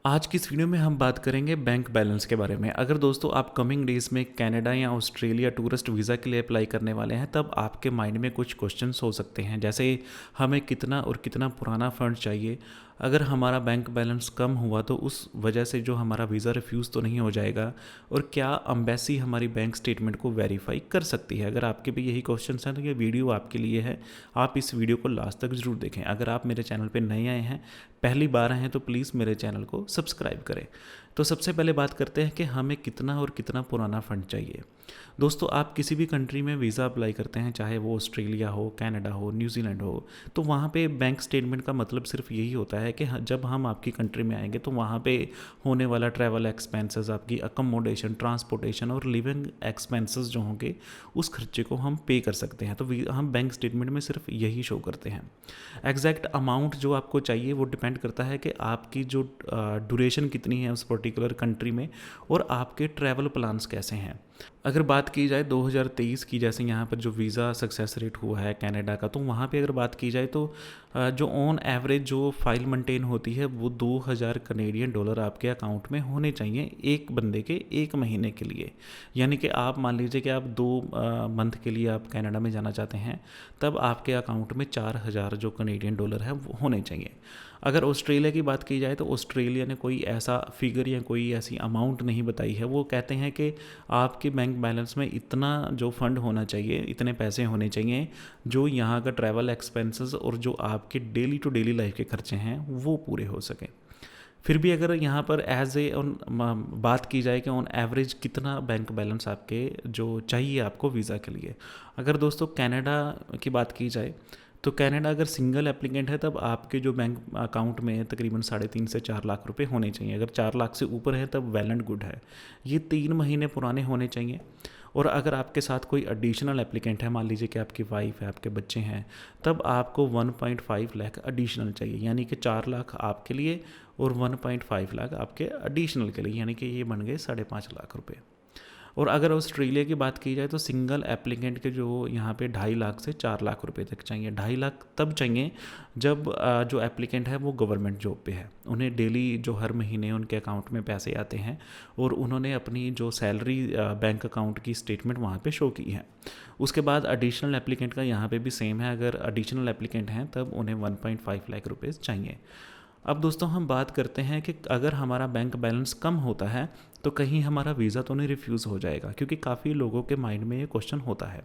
आज की इस वीडियो में हम बात करेंगे बैंक बैलेंस के बारे में। अगर दोस्तों आप कमिंग डेज़ में कनाडा या ऑस्ट्रेलिया टूरिस्ट वीज़ा के लिए अप्लाई करने वाले हैं, तब आपके माइंड में कुछ क्वेश्चंस हो सकते हैं, जैसे हमें कितना और कितना पुराना फ़ंड चाहिए। अगर हमारा बैंक बैलेंस कम हुआ तो उस वजह से जो हमारा वीज़ा रिफ्यूज़ तो नहीं हो जाएगा, और क्या अम्बेसी हमारी बैंक स्टेटमेंट को वेरीफाई कर सकती है। अगर आपके भी यही क्वेश्चन हैं तो ये वीडियो आपके लिए है। आप इस वीडियो को लास्ट तक ज़रूर देखें। अगर आप मेरे चैनल पर नए आए हैं, पहली बार आए हैं, तो प्लीज़ मेरे चैनल को सब्सक्राइब करें। तो सबसे पहले बात करते हैं कि हमें कितना और कितना पुराना फ़ंड चाहिए। दोस्तों, आप किसी भी कंट्री में वीज़ा अप्लाई करते हैं, चाहे वो ऑस्ट्रेलिया हो, कनाडा हो, न्यूजीलैंड हो, तो वहाँ पे बैंक स्टेटमेंट का मतलब सिर्फ यही होता है कि जब हम आपकी कंट्री में आएंगे तो वहाँ पे होने वाला ट्रैवल एक्सपेंसेस, आपकी अकोमोडेशन, ट्रांसपोर्टेशन और लिविंग एक्सपेंसेस जो होंगे, उस खर्चे को हम पे कर सकते हैं। तो हम बैंक स्टेटमेंट में सिर्फ यही शो करते हैं। एग्जैक्ट अमाउंट जो आपको चाहिए वो डिपेंड करता है कि आपकी जो ड्यूरेशन कितनी है उस पर्टिकुलर कंट्री में, और आपके ट्रैवल प्लान्स कैसे हैं। अगर बात की जाए 2023 की, जैसे यहाँ पर जो वीज़ा सक्सेस रेट हुआ है कनाडा का, तो वहाँ पे अगर बात की जाए तो जो ऑन एवरेज जो फाइल मेंटेन होती है वो 2000 कनेडियन डॉलर आपके अकाउंट में होने चाहिए एक बंदे के एक महीने के लिए। यानी कि आप मान लीजिए कि आप 2 मंथ के लिए आप कनाडा में जाना चाहते हैं, तब आपके अकाउंट में 4000 जो कनेडियन डॉलर है वो होने चाहिए। अगर ऑस्ट्रेलिया की बात की जाए तो ऑस्ट्रेलिया ने कोई ऐसा फिगर या कोई ऐसी अमाउंट नहीं बताई है। वो कहते हैं कि आपके बैंक बैलेंस में इतना जो फंड होना चाहिए, इतने पैसे होने चाहिए जो यहाँ का ट्रैवल एक्सपेंसेस और जो आपके डेली टू डेली लाइफ के खर्चे हैं वो पूरे हो सकें। फिर भी अगर यहाँ पर एज ए ऑन बात की जाए कि ऑन एवरेज कितना बैंक बैलेंस आपके जो चाहिए आपको वीज़ा के लिए, अगर दोस्तों कनाडा की बात की जाए तो कनाडा अगर सिंगल एप्लीकेंट है तब आपके जो बैंक अकाउंट में तकरीबन 3.5 से 4 लाख रुपए होने चाहिए। अगर 4 लाख से ऊपर है तब वेल एंड गुड है। ये 3 महीने पुराने होने चाहिए। और अगर आपके साथ कोई एडिशनल एप्लीकेंट है, मान लीजिए कि आपकी वाइफ है, आपके बच्चे हैं, तब आपको 1.5 लाख एडिशनल चाहिए। यानी कि 4 लाख आपके लिए और 1.5 लाख आपके एडिशनल के लिए, यानी कि ये बन गए 5.5 लाख रुपये। और अगर ऑस्ट्रेलिया की बात की जाए तो सिंगल एप्लीकेंट के जो यहाँ पे 2.5 लाख से 4 लाख रुपए तक चाहिए। 2.5 लाख तब चाहिए जब जो एप्लीकेंट है वो गवर्नमेंट जॉब पे है, उन्हें डेली जो हर महीने उनके अकाउंट में पैसे आते हैं और उन्होंने अपनी जो सैलरी बैंक अकाउंट की स्टेटमेंट वहाँ पे शो की है। उसके बाद एडिशनल एप्लीकेंट का यहाँ पे भी सेम है। अगर एडिशनल एप्लीकेंट हैं तब उन्हें 1.5 लाख रुपये चाहिए। अब दोस्तों हम बात करते हैं कि अगर हमारा बैंक बैलेंस कम होता है तो कहीं हमारा वीज़ा तो नहीं रिफ्यूज़ हो जाएगा, क्योंकि काफ़ी लोगों के माइंड में ये क्वेश्चन होता है।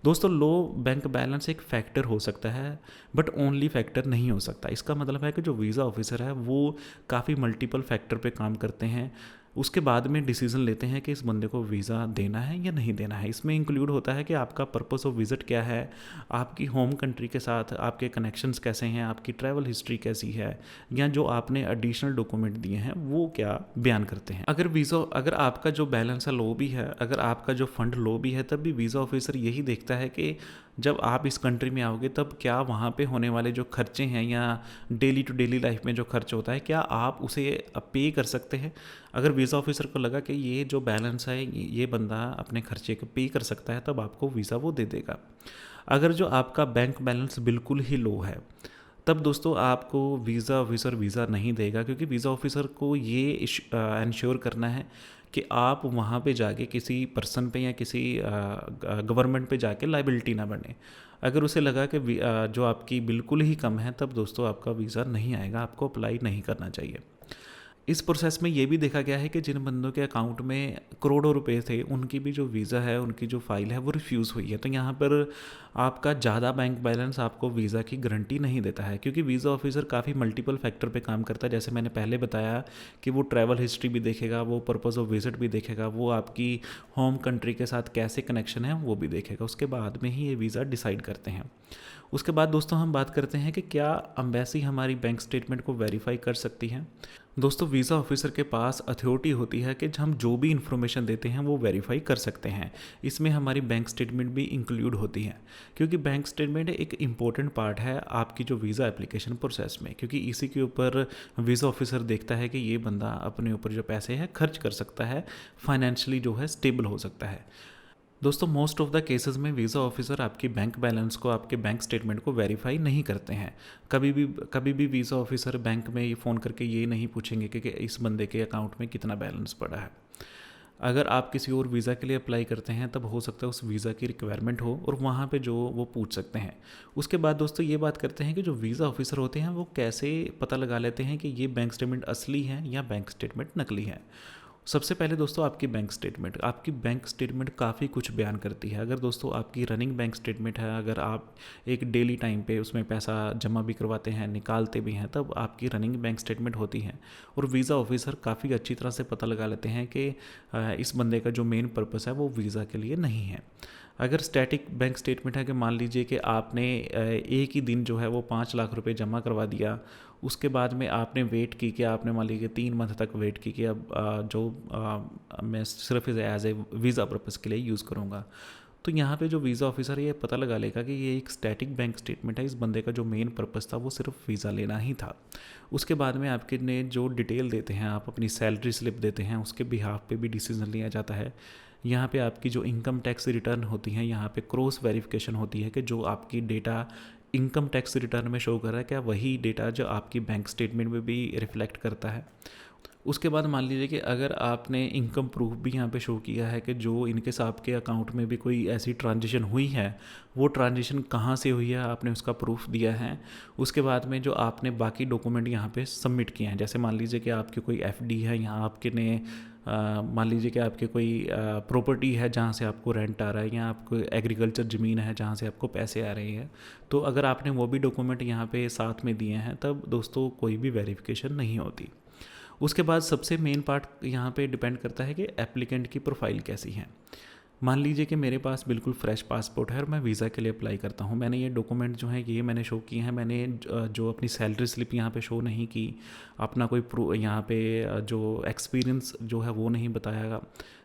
दोस्तों, लो बैंक बैलेंस एक फैक्टर हो सकता है, बट ओनली फैक्टर नहीं हो सकता। इसका मतलब है कि जो वीज़ा ऑफिसर है वो काफ़ी मल्टीपल फैक्टर पे काम करते हैं, उसके बाद में डिसीज़न लेते हैं कि इस बंदे को वीज़ा देना है या नहीं देना है। इसमें इंक्लूड होता है कि आपका पर्पस ऑफ विज़िट क्या है, आपकी होम कंट्री के साथ आपके कनेक्शंस कैसे हैं, आपकी ट्रैवल हिस्ट्री कैसी है, या जो आपने एडिशनल डॉक्यूमेंट दिए हैं वो क्या बयान करते हैं। अगर आपका जो बैलेंस है लो भी है, अगर आपका जो फंड लो भी है, तब भी वीज़ा ऑफिसर यही देखता है कि जब आप इस कंट्री में आओगे तब क्या वहाँ पे होने वाले जो खर्चे हैं या डेली टू डेली लाइफ में जो खर्च होता है, क्या आप उसे पे कर सकते हैं। अगर वीज़ा ऑफिसर को लगा कि ये जो बैलेंस है ये बंदा अपने खर्चे को पे कर सकता है, तब आपको वीज़ा वो दे देगा। अगर जो आपका बैंक बैलेंस बिल्कुल ही लो है, तब दोस्तों आपको वीज़ा ऑफिसर वीज़ा नहीं देगा, क्योंकि वीज़ा ऑफिसर को ये इंश्योर करना है कि आप वहाँ पे जाके किसी पर्सन पे या किसी गवर्नमेंट पे जाके लाइबिलिटी ना बने। अगर उसे लगा कि जो आपकी बिल्कुल ही कम है, तब दोस्तों आपका वीज़ा नहीं आएगा, आपको अप्लाई नहीं करना चाहिए। इस प्रोसेस में ये भी देखा गया है कि जिन बंदों के अकाउंट में करोड़ों रुपए थे, उनकी भी जो वीज़ा है, उनकी जो फ़ाइल है वो रिफ्यूज़ हुई है। तो यहाँ पर आपका ज़्यादा बैंक बैलेंस आपको वीज़ा की गारंटी नहीं देता है, क्योंकि वीज़ा ऑफिसर काफ़ी मल्टीपल फैक्टर पे काम करता है। जैसे मैंने पहले बताया कि वो ट्रैवल हिस्ट्री भी देखेगा, वो पर्पज़ ऑफ विज़िट भी देखेगा, वो आपकी होम कंट्री के साथ कैसे कनेक्शन है वो भी देखेगा। उसके बाद में ही ये वीज़ा डिसाइड करते हैं। उसके बाद दोस्तों हम बात करते हैं कि क्या अम्बेसी हमारी बैंक स्टेटमेंट को वेरीफाई कर सकती है। दोस्तों, वीज़ा ऑफिसर के पास अथॉरिटी होती है कि हम जो भी इन्फॉर्मेशन देते हैं वो वेरीफाई कर सकते हैं। इसमें हमारी बैंक स्टेटमेंट भी इंक्लूड होती है, क्योंकि बैंक स्टेटमेंट एक इम्पॉर्टेंट पार्ट है आपकी जो वीज़ा एप्लीकेशन प्रोसेस में, क्योंकि इसी के ऊपर वीज़ा ऑफिसर देखता है कि ये बंदा अपने ऊपर जो पैसे हैं खर्च कर सकता है, फाइनेंशियली जो है स्टेबल हो सकता है। दोस्तों मोस्ट ऑफ द केसेस में वीज़ा ऑफिसर आपकी बैंक बैलेंस को, आपके बैंक स्टेटमेंट को वेरीफाई नहीं करते हैं। कभी भी वीज़ा ऑफिसर बैंक में ये फ़ोन करके ये नहीं पूछेंगे कि इस बंदे के अकाउंट में कितना बैलेंस पड़ा है। अगर आप किसी और वीज़ा के लिए अप्लाई करते हैं तब हो सकता है उस वीज़ा की रिक्वायरमेंट हो और वहाँ पे जो वो पूछ सकते हैं। उसके बाद दोस्तों ये बात करते हैं कि जो वीज़ा ऑफिसर होते हैं वो कैसे पता लगा लेते हैं कि ये बैंक स्टेटमेंट असली है या बैंक स्टेटमेंट नकली है। सबसे पहले दोस्तों आपकी बैंक स्टेटमेंट काफ़ी कुछ बयान करती है। अगर दोस्तों आपकी रनिंग बैंक स्टेटमेंट है, अगर आप एक डेली टाइम पे उसमें पैसा जमा भी करवाते हैं, निकालते भी हैं, तब आपकी रनिंग बैंक स्टेटमेंट होती है। और वीज़ा ऑफिसर काफ़ी अच्छी तरह से पता लगा लेते हैं कि इस बंदे का जो मेन पर्पस है वो वीज़ा के लिए नहीं है। अगर स्टैटिक बैंक स्टेटमेंट है कि मान लीजिए कि आपने एक ही दिन जो है वो 5 लाख रुपए जमा करवा दिया, उसके बाद में आपने वेट की कि आपने मान लीजिए 3 मंथ तक वेट की कि अब मैं सिर्फ इसे एज ए वीज़ा पर्पज़ के लिए यूज़ करूँगा, तो यहाँ पे जो वीज़ा ऑफिसर है ये पता लगा लेगा कि ये एक स्टैटिक बैंक स्टेटमेंट है, इस बंदे का जो मेन पर्पज़ था वो सिर्फ वीज़ा लेना ही था। उसके बाद में आपके ने जो डिटेल देते हैं, आप अपनी सैलरी स्लिप देते हैं, उसके बिहाफ पे भी डिसीजन लिया जाता है। यहाँ पे आपकी जो इनकम टैक्स रिटर्न होती हैं, यहाँ पे क्रॉस वेरिफिकेशन होती है कि जो आपकी डेटा इनकम टैक्स रिटर्न में शो कर रहा है क्या वही डेटा जो आपकी बैंक स्टेटमेंट में भी रिफ्लेक्ट करता है। उसके बाद मान लीजिए कि अगर आपने इनकम प्रूफ भी यहाँ पे शो किया है कि जो इनके साहब के अकाउंट में भी कोई ऐसी ट्रांजेक्शन हुई है, वो ट्रांजेक्शन कहाँ से हुई है आपने उसका प्रूफ दिया है। उसके बाद में जो आपने बाकी डॉक्यूमेंट यहाँ पे सबमिट किए हैं, जैसे मान लीजिए कि आपकी कोई एफडी है, यहाँ आपके ने मान लीजिए कि आपके कोई प्रॉपर्टी है जहाँ से आपको रेंट आ रहा है, या आपको एग्रीकल्चर ज़मीन है जहाँ से आपको पैसे आ रहे हैं, तो अगर आपने वो भी डॉक्यूमेंट यहाँ पे साथ में दिए हैं तब दोस्तों कोई भी वेरिफिकेशन नहीं होती। उसके बाद सबसे मेन पार्ट यहाँ पे डिपेंड करता है कि एप्लीकेंट की प्रोफाइल कैसी है। मान लीजिए कि मेरे पास बिल्कुल फ्रेश पासपोर्ट है और मैं वीज़ा के लिए अप्लाई करता हूँ। मैंने ये डॉक्यूमेंट जो है ये मैंने शो किए हैं, मैंने जो अपनी सैलरी स्लिप यहाँ पे शो नहीं की, अपना कोई यहाँ पे जो एक्सपीरियंस जो है वो नहीं बताया,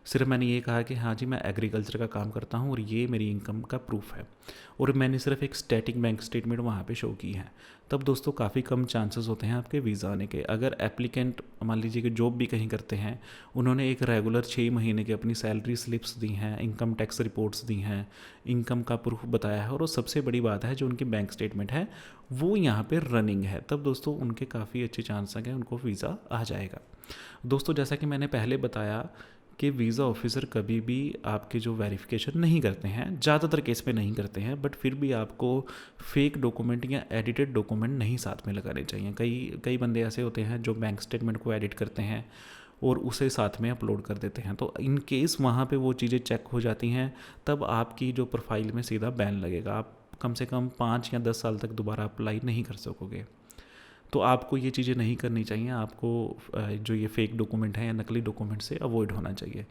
सिर्फ मैंने ये कहा कि हाँ जी मैं एग्रीकल्चर का काम करता हूँ और ये मेरी इनकम का प्रूफ है, और मैंने सिर्फ एक स्टैटिक बैंक स्टेटमेंट वहाँ पे शो की है, तब दोस्तों काफ़ी कम चांसेस होते हैं आपके वीज़ा आने के। अगर एप्लीकेंट मान लीजिए कि जॉब भी कहीं करते हैं, उन्होंने एक रेगुलर 6 महीने की अपनी सैलरी स्लिप्स दी हैं, इनकम टैक्स रिपोर्ट्स दी हैं, इनकम का प्रूफ बताया है, और वो सबसे बड़ी बात है जो उनकी बैंक स्टेटमेंट है वो यहाँ पे रनिंग है, तब दोस्तों उनके काफ़ी अच्छे चांस हैं कि उनको वीज़ा आ जाएगा। दोस्तों जैसा कि मैंने पहले बताया कि वीज़ा ऑफिसर कभी भी आपके जो वेरिफिकेशन नहीं करते हैं, ज़्यादातर केस में नहीं करते हैं, बट फिर भी आपको फेक डॉक्यूमेंट या एडिटेड डॉक्यूमेंट नहीं साथ में लगाने चाहिए। कई बंदे ऐसे होते हैं जो बैंक स्टेटमेंट को एडिट करते हैं और उसे साथ में अपलोड कर देते हैं, तो इन केस वहाँ पे वो चीज़ें चेक हो जाती हैं, तब आपकी जो प्रोफाइल में सीधा बैन लगेगा, आप कम से कम 5 या 10 साल तक दोबारा अप्लाई नहीं कर सकोगे। तो आपको ये चीज़ें नहीं करनी चाहिए, आपको जो ये फेक डॉक्यूमेंट है या नकली डॉक्यूमेंट से अवॉइड होना चाहिए।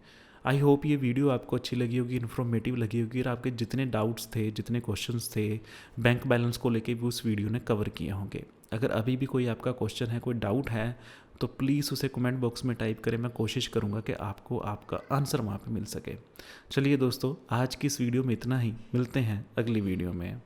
आई होप ये वीडियो आपको अच्छी लगी होगी, इन्फॉर्मेटिव लगी होगी, और आपके जितने डाउट्स थे, जितने क्वेश्चंस थे बैंक बैलेंस को लेके भी उस वीडियो ने कवर किए होंगे। अगर अभी भी कोई आपका क्वेश्चन है, कोई डाउट है, तो प्लीज़ उसे कमेंट बॉक्स में टाइप करें, मैं कोशिश करूँगा कि आपको आपका आंसर वहाँ पर मिल सके। चलिए दोस्तों, आज की इस वीडियो में इतना ही, मिलते हैं अगली वीडियो में।